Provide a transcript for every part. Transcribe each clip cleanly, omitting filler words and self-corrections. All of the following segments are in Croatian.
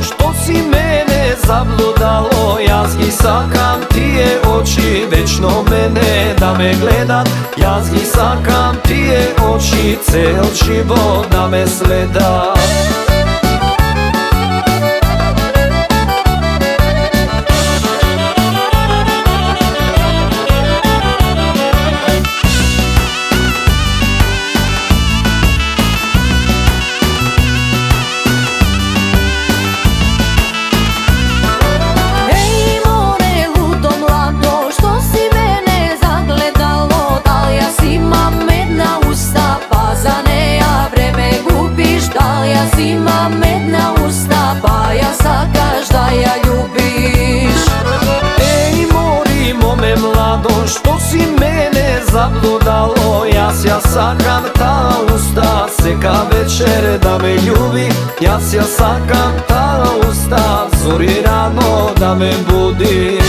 što si mene zabludalo. Jazgi sakam ti je oči, večno mene da me gledat. Jazgi sakam ti je oči, cel život da me sleda. Imam medna usta pa ja sakaš da ja ljubiš. Ej mori mome mlado, što si mene zabludalo. Ja sakam ta usta, seka večer da me ljubi. Ja sakam ta usta, zori rano da me budi.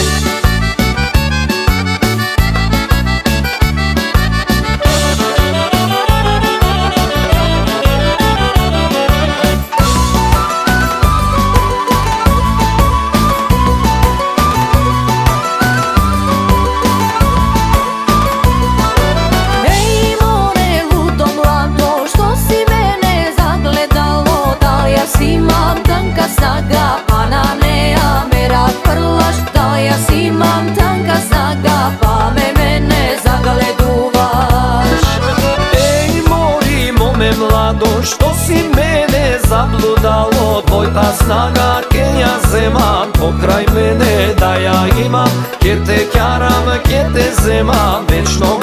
Imam tanka snaga, pa na neja me raprlaš. Da li ja imam tanka snaga, pa mene zagleduvaš. Ej mori mome mlado, što si mene zabludalo. Tvoj ta snaga ke ja zemam, pokraj mene da ja imam. Kjer te kjaram, kjer te zemam, večno